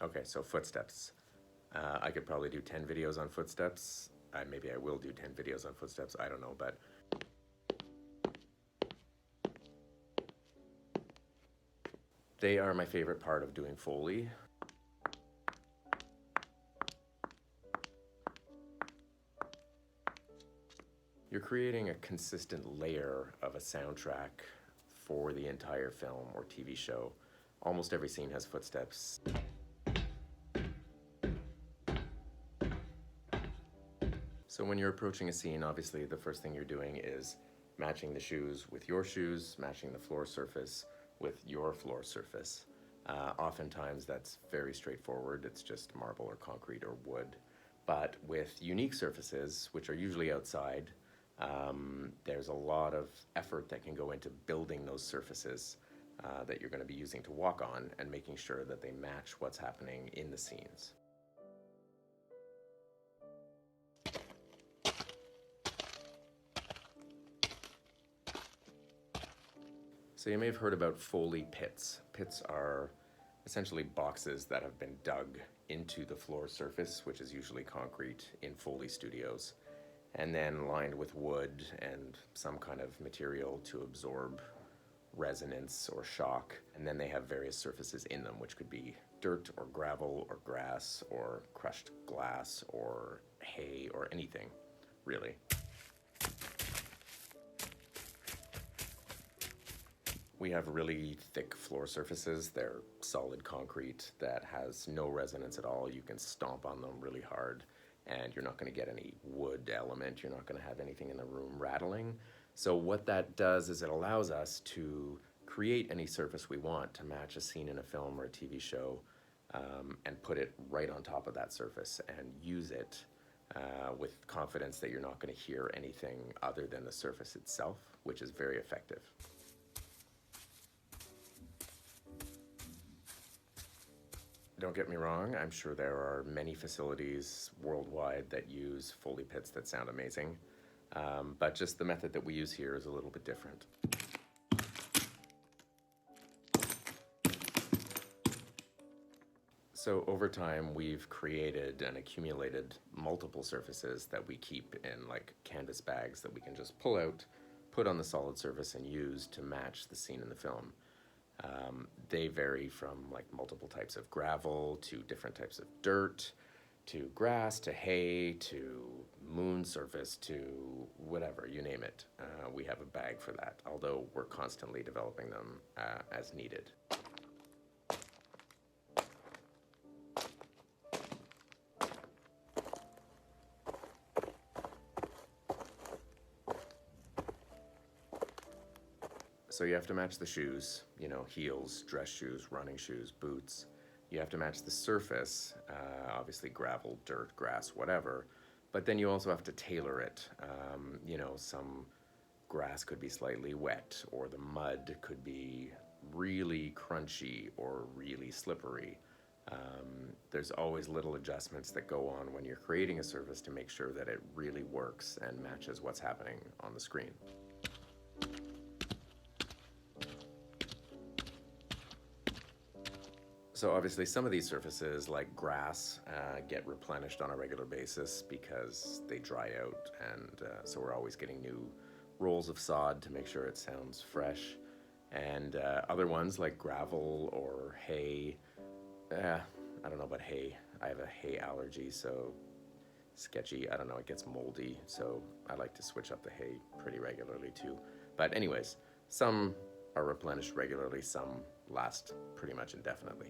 Okay, so footsteps. I could probably do 10 videos on footsteps. Maybe I will do 10 videos on footsteps, I don't know, but they are my favorite part of doing Foley. You're creating a consistent layer of a soundtrack for the entire film or TV show. Almost every scene has footsteps. So when you're approaching a scene, obviously the first thing you're doing is matching the shoes with your shoes, matching the floor surface with your floor surface. Oftentimes that's very straightforward. It's just marble or concrete or wood. But with unique surfaces, which are usually outside, there's a lot of effort that can go into building those surfaces that you're going to be using to walk on and making sure that they match what's happening in the scenes. So you may have heard about Foley pits. Pits are essentially boxes that have been dug into the floor surface, which is usually concrete in Foley studios, and then lined with wood and some kind of material to absorb resonance or shock. And then they have various surfaces in them, which could be dirt or gravel or grass or crushed glass or hay or anything, really. We have really thick floor surfaces. They're solid concrete that has no resonance at all. You can stomp on them really hard and you're not going to get any wood element. You're not going to have anything in the room rattling. So what that does is it allows us to create any surface we want to match a scene in a film or a TV show, and put it right on top of that surface and use it with confidence that you're not going to hear anything other than the surface itself, which is very effective. Don't get me wrong, I'm sure there are many facilities worldwide that use Foley pits that sound amazing, but just the method that we use here is a little bit different. So over time, we've created and accumulated multiple surfaces that we keep in like canvas bags that we can just pull out, put on the solid surface and use to match the scene in the film. They vary from like multiple types of gravel to different types of dirt to grass to hay to moon surface to whatever, you name it. We have a bag for that, although we're constantly developing them as needed. So you have to match the shoes, you know, heels, dress shoes, running shoes, boots. You have to match the surface, obviously gravel, dirt, grass, whatever. But then you also have to tailor it. You know, some grass could be slightly wet, or the mud could be really crunchy or really slippery. There's always little adjustments that go on when you're creating a surface to make sure that it really works and matches what's happening on the screen. So obviously some of these surfaces, like grass, get replenished on a regular basis because they dry out, and so we're always getting new rolls of sod to make sure it sounds fresh. And other ones like gravel or hay, I don't know about hay. I have a hay allergy, so sketchy. I don't know, it gets moldy, so I like to switch up the hay pretty regularly too. But anyways, some are replenished regularly, some last pretty much indefinitely.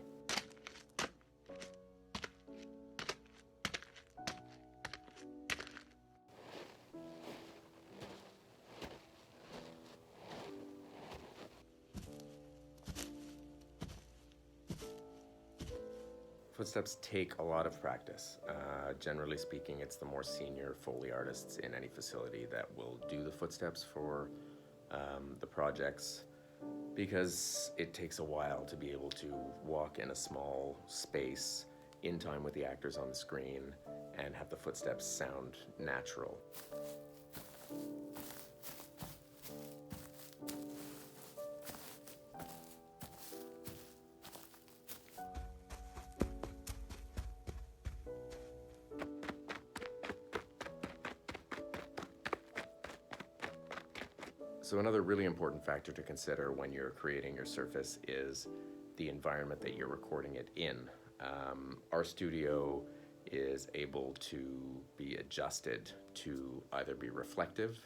Footsteps take a lot of practice. Generally speaking, it's the more senior Foley artists in any facility that will do the footsteps for the projects, because it takes a while to be able to walk in a small space in time with the actors on the screen and have the footsteps sound natural. So another really important factor to consider when you're creating your surface is the environment that you're recording it in. Our studio is able to be adjusted to either be reflective,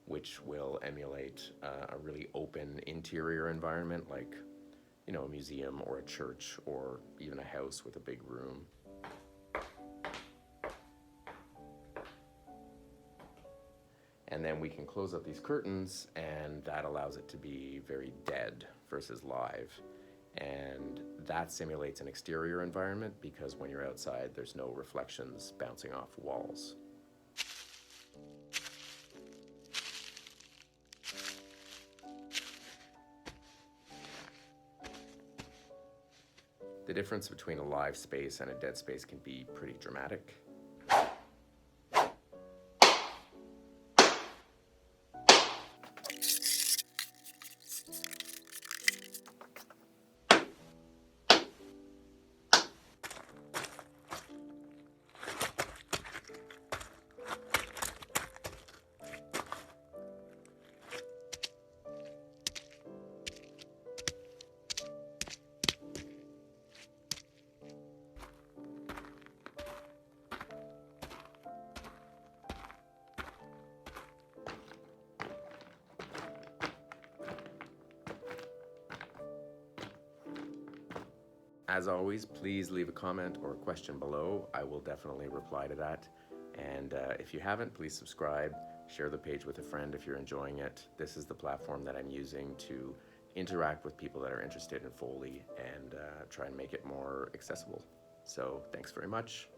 which will emulate a really open interior environment like, you know, a museum or a church or even a house with a big room. And then we can close up these curtains, and that allows it to be very dead versus live. And that simulates an exterior environment because when you're outside, there's no reflections bouncing off walls. The difference between a live space and a dead space can be pretty dramatic. As always, please leave a comment or a question below. I will definitely reply to that. And if you haven't, please subscribe, share the page with a friend if you're enjoying it. This is the platform that I'm using to interact with people that are interested in Foley and try and make it more accessible. So thanks very much.